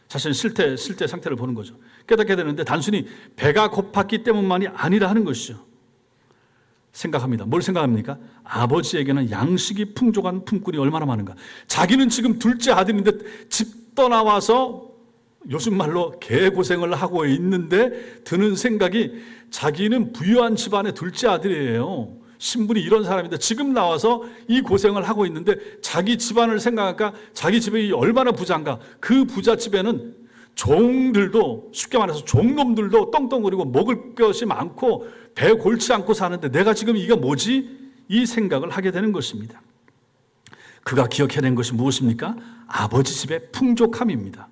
Speaker 1: 자신의 실제 상태를 보는 거죠. 깨닫게 되는데 단순히 배가 고팠기 때문만이 아니라 하는 것이죠. 생각합니다. 뭘 생각합니까? 아버지에게는 양식이 풍족한 품꾼이 얼마나 많은가. 자기는 지금 둘째 아들인데 집 떠나와서 요즘 말로 개고생을 하고 있는데 드는 생각이 자기는 부유한 집안의 둘째 아들이에요. 신분이 이런 사람인데 지금 나와서 이 고생을 하고 있는데 자기 집안을 생각하니까 자기 집이 얼마나 부자인가. 그 부잣집에는 종들도, 쉽게 말해서 종놈들도 떵떵거리고 먹을 것이 많고 배 골치 않고 사는데 내가 지금 이게 뭐지? 이 생각을 하게 되는 것입니다. 그가 기억해낸 것이 무엇입니까? 아버지 집의 풍족함입니다.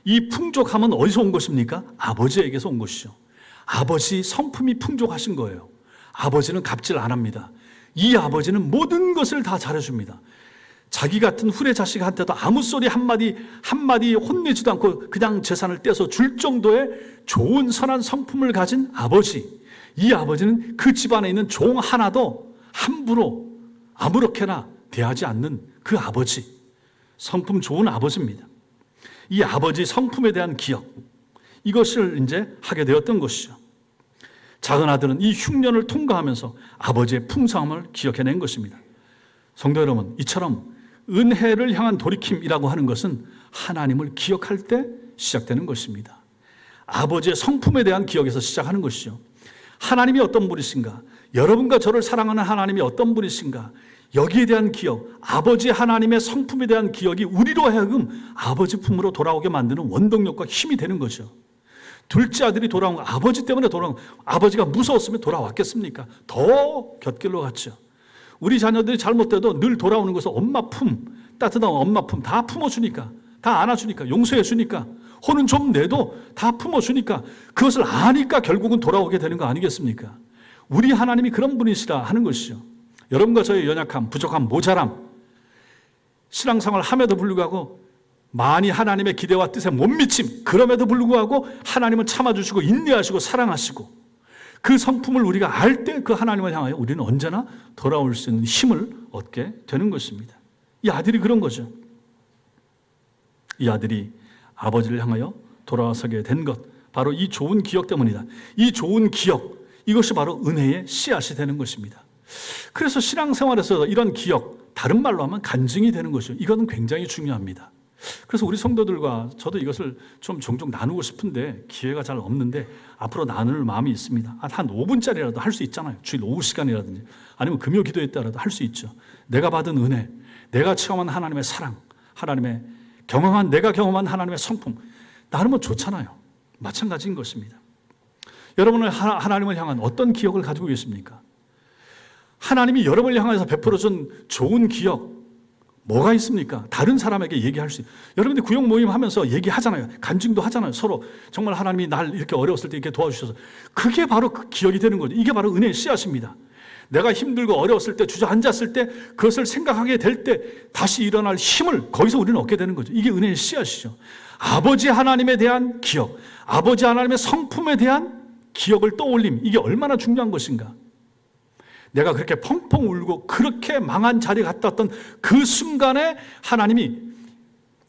Speaker 1: 이 풍족함은 어디서 온 것입니까? 아버지에게서 온 것이죠. 아버지 성품이 풍족하신 거예요. 아버지는 갑질 안 합니다. 이 아버지는 모든 것을 다 잘해줍니다. 자기 같은 후레 자식한테도 아무 소리 한마디 혼내지도 않고 그냥 재산을 떼서 줄 정도의 좋은 선한 성품을 가진 아버지. 이 아버지는 그 집안에 있는 종 하나도 함부로 아무렇게나 대하지 않는 그 아버지. 성품 좋은 아버지입니다. 이 아버지 성품에 대한 기억, 이것을 이제 하게 되었던 것이죠. 작은 아들은 이 흉년을 통과하면서 아버지의 풍성함을 기억해낸 것입니다. 성도 여러분, 이처럼 은혜를 향한 돌이킴이라고 하는 것은 하나님을 기억할 때 시작되는 것입니다. 아버지의 성품에 대한 기억에서 시작하는 것이죠. 하나님이 어떤 분이신가? 여러분과 저를 사랑하는 하나님이 어떤 분이신가? 여기에 대한 기억, 아버지 하나님의 성품에 대한 기억이 우리로 하여금 아버지 품으로 돌아오게 만드는 원동력과 힘이 되는 거죠. 둘째 아들이 돌아온 거, 아버지 때문에 돌아온 거, 아버지가 무서웠으면 돌아왔겠습니까? 더 곁길로 갔죠. 우리 자녀들이 잘못돼도 늘 돌아오는 것은 엄마 품, 따뜻한 엄마 품 다 품어주니까, 다 안아주니까, 용서해주니까, 혼은 좀 내도 다 품어주니까, 그것을 아니까 결국은 돌아오게 되는 거 아니겠습니까? 우리 하나님이 그런 분이시라 하는 것이죠. 여러분과 저의 연약함, 부족함, 모자람, 신앙생활을 함에도 불구하고 많이 하나님의 기대와 뜻에 못 미침, 그럼에도 불구하고 하나님은 참아주시고 인내하시고 사랑하시고 그 성품을 우리가 알 때 그 하나님을 향하여 우리는 언제나 돌아올 수 있는 힘을 얻게 되는 것입니다. 이 아들이 그런 거죠. 이 아들이 아버지를 향하여 돌아서게 된 것, 바로 이 좋은 기억 때문이다. 이 좋은 기억, 이것이 바로 은혜의 씨앗이 되는 것입니다. 그래서 신앙생활에서 이런 기억, 다른 말로 하면 간증이 되는 것이죠. 이거는 굉장히 중요합니다. 그래서 우리 성도들과 저도 이것을 좀 종종 나누고 싶은데 기회가 잘 없는데 앞으로 나눌 마음이 있습니다. 한 5분짜리라도 할 수 있잖아요. 주일 오후 시간이라든지 아니면 금요 기도회 때라도 할 수 있죠. 내가 받은 은혜, 내가 체험한 하나님의 사랑, 내가 경험한 하나님의 성품, 나름은 좋잖아요. 마찬가지인 것입니다. 여러분은 하나님을 향한 어떤 기억을 가지고 계십니까? 하나님이 여러분을 향해서 베풀어준 좋은 기억 뭐가 있습니까? 다른 사람에게 얘기할 수 있어요. 여러분들 구역 모임 하면서 얘기하잖아요. 간증도 하잖아요. 서로 정말 하나님이 날 이렇게 어려웠을 때 이렇게 도와주셔서, 그게 바로 그 기억이 되는 거죠. 이게 바로 은혜의 씨앗입니다. 내가 힘들고 어려웠을 때, 주저앉았을 때, 그것을 생각하게 될 때 다시 일어날 힘을 거기서 우리는 얻게 되는 거죠. 이게 은혜의 씨앗이죠. 아버지 하나님에 대한 기억, 아버지 하나님의 성품에 대한 기억을 떠올림, 이게 얼마나 중요한 것인가. 내가 그렇게 펑펑 울고 그렇게 망한 자리에 갔다 왔던 그 순간에 하나님이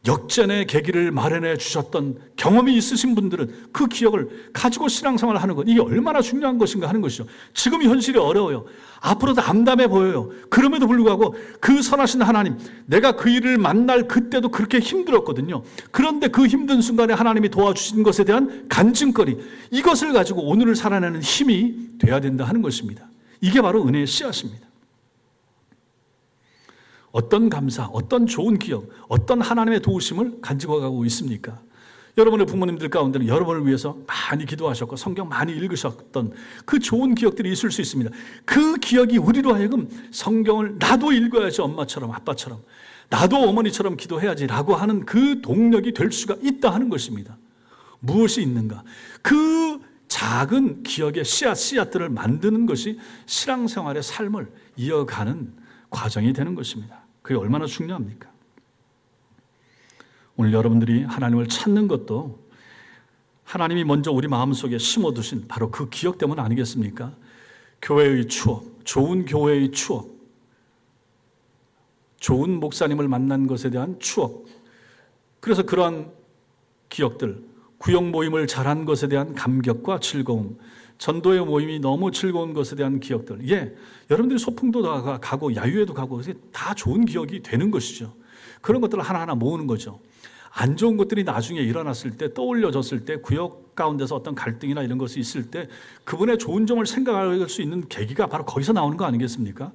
Speaker 1: 역전의 계기를 마련해 주셨던 경험이 있으신 분들은 그 기억을 가지고 신앙생활을 하는 것, 이게 얼마나 중요한 것인가 하는 것이죠. 지금 현실이 어려워요. 앞으로도 암담해 보여요. 그럼에도 불구하고 그 선하신 하나님, 내가 그 일을 만날 그때도 그렇게 힘들었거든요. 그런데 그 힘든 순간에 하나님이 도와주신 것에 대한 간증거리, 이것을 가지고 오늘을 살아내는 힘이 돼야 된다 하는 것입니다. 이게 바로 은혜의 씨앗입니다. 어떤 감사, 어떤 좋은 기억, 어떤 하나님의 도우심을 가지고 가고 있습니까? 여러분의 부모님들 가운데는 여러분을 위해서 많이 기도하셨고 성경 많이 읽으셨던 그 좋은 기억들이 있을 수 있습니다. 그 기억이 우리로 하여금 성경을 나도 읽어야지, 엄마처럼 아빠처럼 나도 어머니처럼 기도해야지 라고 하는 그 동력이 될 수가 있다 하는 것입니다. 무엇이 있는가? 그 작은 기억의 씨앗들을 만드는 것이 신앙생활의 삶을 이어가는 과정이 되는 것입니다. 그게 얼마나 중요합니까? 오늘 여러분들이 하나님을 찾는 것도 하나님이 먼저 우리 마음속에 심어두신 바로 그 기억 때문 아니겠습니까? 교회의 추억, 좋은 교회의 추억, 좋은 목사님을 만난 것에 대한 추억, 그래서 그러한 기억들, 구역 모임을 잘한 것에 대한 감격과 즐거움, 전도의 모임이 너무 즐거운 것에 대한 기억들, 여러분들이 소풍도 가고 야유회도 가고 다 좋은 기억이 되는 것이죠. 그런 것들을 하나하나 모으는 거죠. 안 좋은 것들이 나중에 일어났을 때, 떠올려졌을 때, 구역 가운데서 어떤 갈등이나 이런 것이 있을 때 그분의 좋은 점을 생각할 수 있는 계기가 바로 거기서 나오는 거 아니겠습니까?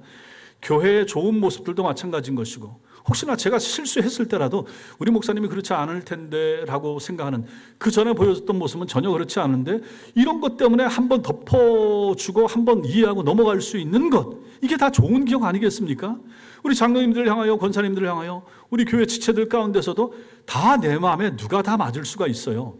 Speaker 1: 교회의 좋은 모습들도 마찬가지인 것이고, 혹시나 제가 실수했을 때라도 우리 목사님이 그렇지 않을 텐데 라고 생각하는, 그 전에 보여줬던 모습은 전혀 그렇지 않은데 이런 것 때문에 한번 덮어주고 한번 이해하고 넘어갈 수 있는 것, 이게 다 좋은 기억 아니겠습니까? 우리 장로님들을 향하여, 권사님들을 향하여, 우리 교회 지체들 가운데서도 다 내 마음에 누가 다 맞을 수가 있어요.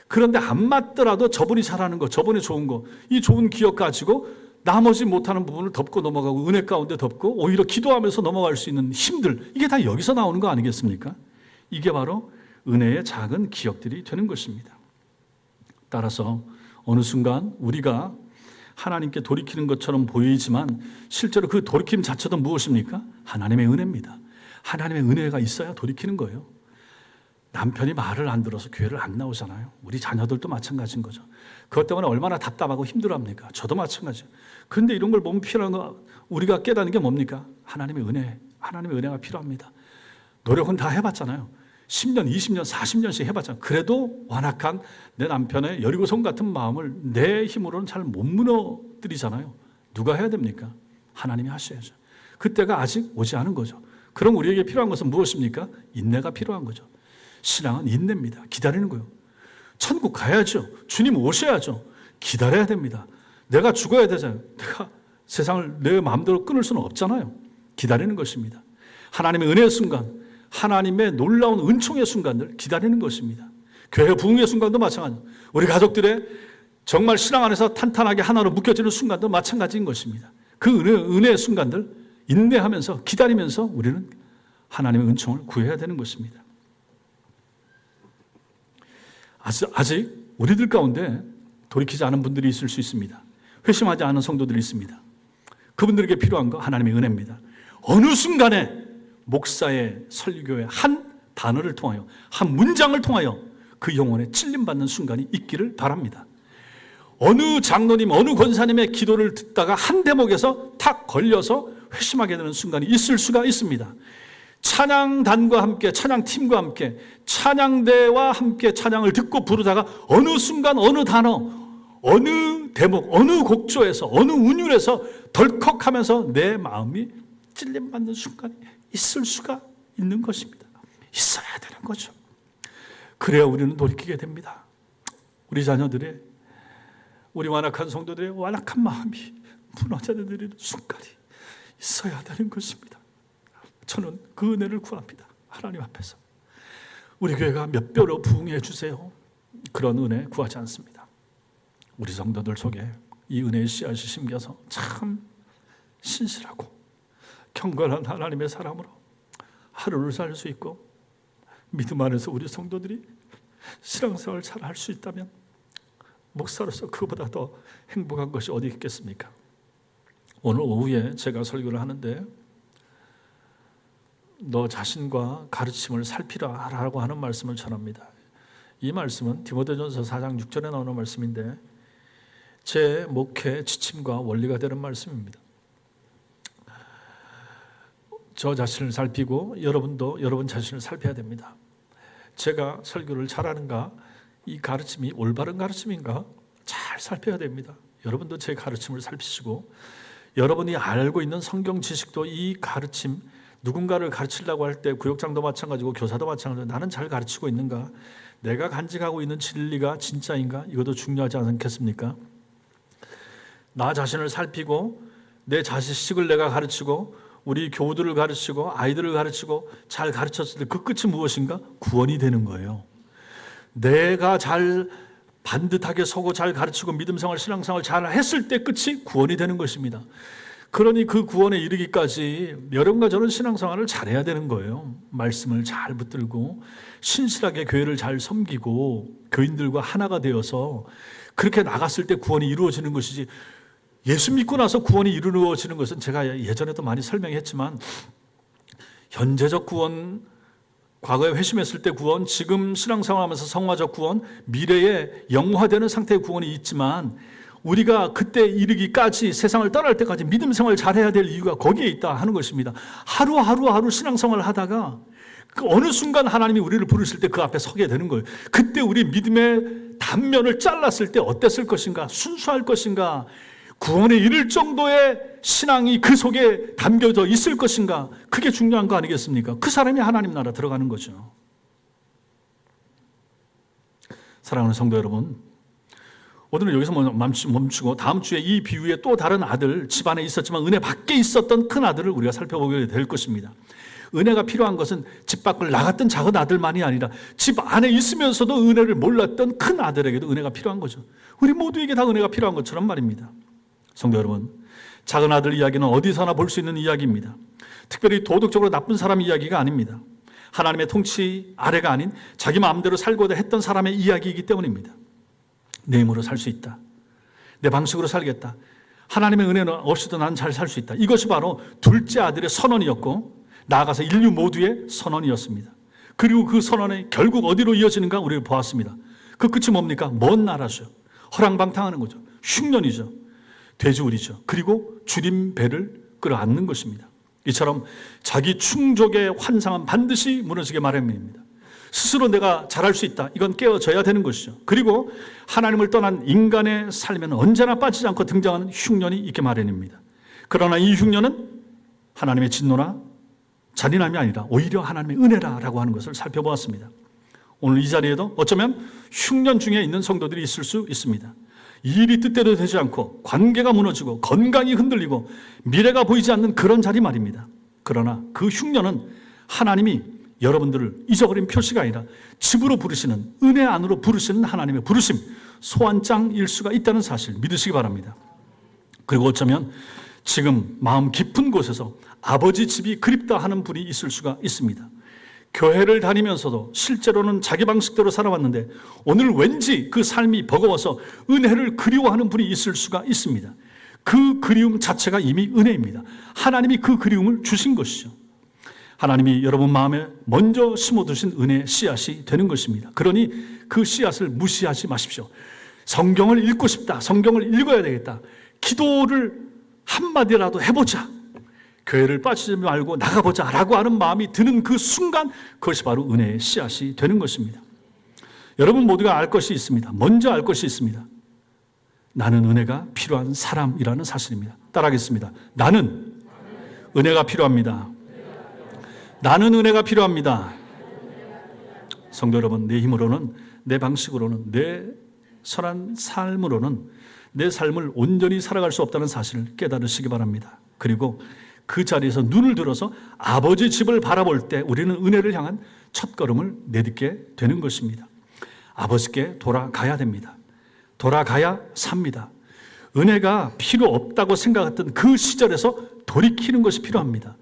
Speaker 1: 그런데 안 맞더라도 저분이 잘하는 것, 저분이 좋은 것, 이 좋은 기억 가지고 나머지 못하는 부분을 덮고 넘어가고 은혜 가운데 덮고 오히려 기도하면서 넘어갈 수 있는 힘들, 이게 다 여기서 나오는 거 아니겠습니까? 이게 바로 은혜의 작은 기억들이 되는 것입니다. 따라서 어느 순간 우리가 하나님께 돌이키는 것처럼 보이지만 실제로 그 돌이킴 자체도 무엇입니까? 하나님의 은혜입니다. 하나님의 은혜가 있어야 돌이키는 거예요. 남편이 말을 안 들어서 교회를 안 나오잖아요. 우리 자녀들도 마찬가지인 거죠. 그것 때문에 얼마나 답답하고 힘들어합니까? 저도 마찬가지예요. 그런데 이런 걸 보면 필요한 거, 우리가 깨닫는 게 뭡니까? 하나님의 은혜, 하나님의 은혜가 필요합니다. 노력은 다 해봤잖아요. 10년, 20년, 40년씩 해봤잖아요. 그래도 완악한 내 남편의 여리고성 같은 마음을 내 힘으로는 잘 못 무너뜨리잖아요. 누가 해야 됩니까? 하나님이 하셔야죠. 그때가 아직 오지 않은 거죠. 그럼 우리에게 필요한 것은 무엇입니까? 인내가 필요한 거죠. 신앙은 인내입니다. 기다리는 거예요. 천국 가야죠. 주님 오셔야죠. 기다려야 됩니다. 내가 죽어야 되잖아요. 내가 세상을 내 마음대로 끊을 수는 없잖아요. 기다리는 것입니다. 하나님의 은혜의 순간, 하나님의 놀라운 은총의 순간들 기다리는 것입니다. 교회 부흥의 순간도 마찬가지입니다. 우리 가족들의 정말 신앙 안에서 탄탄하게 하나로 묶여지는 순간도 마찬가지인 것입니다. 그 은혜의 순간들 인내하면서 기다리면서 우리는 하나님의 은총을 구해야 되는 것입니다. 아직 우리들 가운데 돌이키지 않은 분들이 있을 수 있습니다. 회심하지 않은 성도들이 있습니다. 그분들에게 필요한 거 하나님의 은혜입니다. 어느 순간에 목사의 설교의 한 단어를 통하여, 한 문장을 통하여 그 영혼에 찔림받는 순간이 있기를 바랍니다. 어느 장로님, 어느 권사님의 기도를 듣다가 한 대목에서 탁 걸려서 회심하게 되는 순간이 있을 수가 있습니다. 찬양단과 함께, 찬양팀과 함께, 찬양대와 함께 찬양을 듣고 부르다가 어느 순간, 어느 단어, 어느 대목, 어느 곡조에서, 어느 운율에서 덜컥하면서 내 마음이 찔림받는 순간이 있을 수가 있는 것입니다. 있어야 되는 거죠. 그래야 우리는 돌이키게 됩니다. 우리 자녀들의, 우리 완악한 성도들의 완악한 마음이 무너져내리는 순간이 있어야 되는 것입니다. 저는 그 은혜를 구합니다. 하나님 앞에서 우리 교회가 몇 배로 부흥해 주세요. 그런 은혜 구하지 않습니다. 우리 성도들 속에 이 은혜의 씨앗이 심겨서 참 신실하고 경건한 하나님의 사람으로 하루를 살 수 있고, 믿음 안에서 우리 성도들이 신앙생활을 잘 할 수 있다면 목사로서 그보다 더 행복한 것이 어디 있겠습니까? 오늘 오후에 제가 설교를 하는데 너 자신과 가르침을 살피라라고 하는 말씀을 전합니다. 이 말씀은 디모데전서 4장 6절에 나오는 말씀인데 제 목회 지침과 원리가 되는 말씀입니다. 저 자신을 살피고 여러분도 여러분 자신을 살펴야 됩니다. 제가 설교를 잘하는가? 이 가르침이 올바른 가르침인가? 잘 살펴야 됩니다. 여러분도 제 가르침을 살피시고 여러분이 알고 있는 성경 지식도 이 가르침 누군가를 가르치려고 할 때 구역장도 마찬가지고 교사도 마찬가지고 나는 잘 가르치고 있는가? 내가 간직하고 있는 진리가 진짜인가? 이것도 중요하지 않겠습니까? 나 자신을 살피고 내 자식을 내가 가르치고 우리 교우들을 가르치고 아이들을 가르치고 잘 가르쳤을 때 그 끝이 무엇인가? 구원이 되는 거예요. 내가 잘 반듯하게 서고 잘 가르치고 믿음생활 신앙생활 잘 했을 때 끝이 구원이 되는 것입니다. 그러니 그 구원에 이르기까지 여러분과 저는 신앙생활을 잘해야 되는 거예요. 말씀을 잘 붙들고 신실하게 교회를 잘 섬기고 교인들과 하나가 되어서 그렇게 나갔을 때 구원이 이루어지는 것이지, 예수 믿고 나서 구원이 이루어지는 것은 제가 예전에도 많이 설명했지만 현재적 구원, 과거에 회심했을 때 구원, 지금 신앙생활하면서 성화적 구원, 미래에 영화되는 상태의 구원이 있지만 우리가 그때 이르기까지 세상을 떠날 때까지 믿음 생활을 잘해야 될 이유가 거기에 있다 하는 것입니다. 하루 신앙생활을 하다가 그 어느 순간 하나님이 우리를 부르실 때 그 앞에 서게 되는 거예요. 그때 우리 믿음의 단면을 잘랐을 때 어땠을 것인가? 순수할 것인가? 구원에 이를 정도의 신앙이 그 속에 담겨져 있을 것인가? 그게 중요한 거 아니겠습니까? 그 사람이 하나님 나라 들어가는 거죠. 사랑하는 성도 여러분, 오늘은 여기서 멈추고 다음 주에 이 비유에 또 다른 아들, 집안에 있었지만 은혜 밖에 있었던 큰 아들을 우리가 살펴보게 될 것입니다. 은혜가 필요한 것은 집 밖을 나갔던 작은 아들만이 아니라 집 안에 있으면서도 은혜를 몰랐던 큰 아들에게도 은혜가 필요한 거죠. 우리 모두에게 다 은혜가 필요한 것처럼 말입니다. 성도 여러분, 작은 아들 이야기는 어디서나 볼 수 있는 이야기입니다. 특별히 도덕적으로 나쁜 사람 이야기가 아닙니다. 하나님의 통치 아래가 아닌 자기 마음대로 살고자 했던 사람의 이야기이기 때문입니다. 내 힘으로 살 수 있다. 내 방식으로 살겠다. 하나님의 은혜는 없이도 난 잘 살 수 있다. 이것이 바로 둘째 아들의 선언이었고 나아가서 인류 모두의 선언이었습니다. 그리고 그 선언이 결국 어디로 이어지는가 우리가 보았습니다. 그 끝이 뭡니까? 먼 나라죠. 허랑방탕하는 거죠. 흉년이죠. 돼지우리죠. 그리고 주림 배를 끌어안는 것입니다. 이처럼 자기 충족의 환상은 반드시 무너지게 마련입니다. 스스로 내가 잘할 수 있다. 이건 깨어져야 되는 것이죠. 그리고 하나님을 떠난 인간의 삶에는 언제나 빠지지 않고 등장하는 흉년이 있게 마련입니다. 그러나 이 흉년은 하나님의 진노나 잔인함이 아니라 오히려 하나님의 은혜라고 하는 것을 살펴보았습니다. 오늘 이 자리에도 어쩌면 흉년 중에 있는 성도들이 있을 수 있습니다. 일이 뜻대로 되지 않고 관계가 무너지고 건강이 흔들리고 미래가 보이지 않는 그런 자리 말입니다. 그러나 그 흉년은 하나님이 여러분들을 잊어버린 표시가 아니라 집으로 부르시는, 은혜 안으로 부르시는 하나님의 부르심, 소환장일 수가 있다는 사실 믿으시기 바랍니다. 그리고 어쩌면 지금 마음 깊은 곳에서 아버지 집이 그립다 하는 분이 있을 수가 있습니다. 교회를 다니면서도 실제로는 자기 방식대로 살아왔는데 오늘 왠지 그 삶이 버거워서 은혜를 그리워하는 분이 있을 수가 있습니다. 그 그리움 자체가 이미 은혜입니다. 하나님이 그 그리움을 주신 것이죠. 하나님이 여러분 마음에 먼저 심어두신 은혜의 씨앗이 되는 것입니다. 그러니 그 씨앗을 무시하지 마십시오. 성경을 읽고 싶다. 성경을 읽어야 되겠다. 기도를 한마디라도 해보자. 교회를 빠지지 말고 나가보자 라고 하는 마음이 드는 그 순간 그것이 바로 은혜의 씨앗이 되는 것입니다. 여러분 모두가 알 것이 있습니다. 먼저 알 것이 있습니다. 나는 은혜가 필요한 사람이라는 사실입니다. 따라하겠습니다. 나는 은혜가 필요합니다. 나는 은혜가 필요합니다. 성도 여러분, 내 힘으로는, 내 방식으로는, 내 선한 삶으로는 내 삶을 온전히 살아갈 수 없다는 사실을 깨달으시기 바랍니다. 그리고 그 자리에서 눈을 들어서 아버지 집을 바라볼 때 우리는 은혜를 향한 첫걸음을 내딛게 되는 것입니다. 아버지께 돌아가야 됩니다. 돌아가야 삽니다. 은혜가 필요 없다고 생각했던 그 시절에서 돌이키는 것이 필요합니다.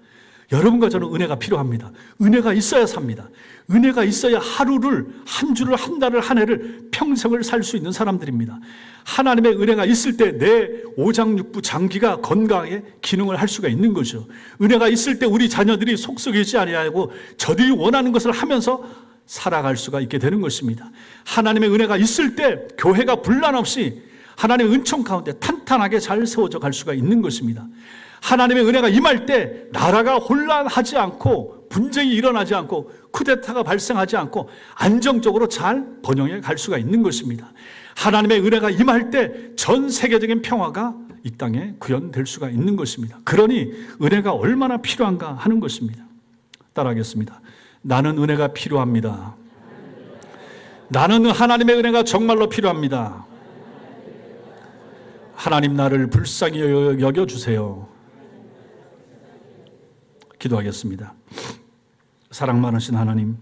Speaker 1: 여러분과 저는 은혜가 필요합니다. 은혜가 있어야 삽니다. 은혜가 있어야 하루를, 한 주를, 한 달을, 한 해를, 평생을 살 수 있는 사람들입니다. 하나님의 은혜가 있을 때 내 오장육부 장기가 건강하게 기능을 할 수가 있는 거죠. 은혜가 있을 때 우리 자녀들이 속썩이지 아니하고 저들이 원하는 것을 하면서 살아갈 수가 있게 되는 것입니다. 하나님의 은혜가 있을 때 교회가 분란 없이 하나님의 은총 가운데 탄탄하게 잘 세워져 갈 수가 있는 것입니다. 하나님의 은혜가 임할 때 나라가 혼란하지 않고 분쟁이 일어나지 않고 쿠데타가 발생하지 않고 안정적으로 잘 번영해 갈 수가 있는 것입니다. 하나님의 은혜가 임할 때 전 세계적인 평화가 이 땅에 구현될 수가 있는 것입니다. 그러니 은혜가 얼마나 필요한가 하는 것입니다. 따라하겠습니다. 나는 은혜가 필요합니다. 나는 하나님의 은혜가 정말로 필요합니다. 하나님 나를 불쌍히 여겨주세요. 기도하겠습니다. 사랑 많으신 하나님,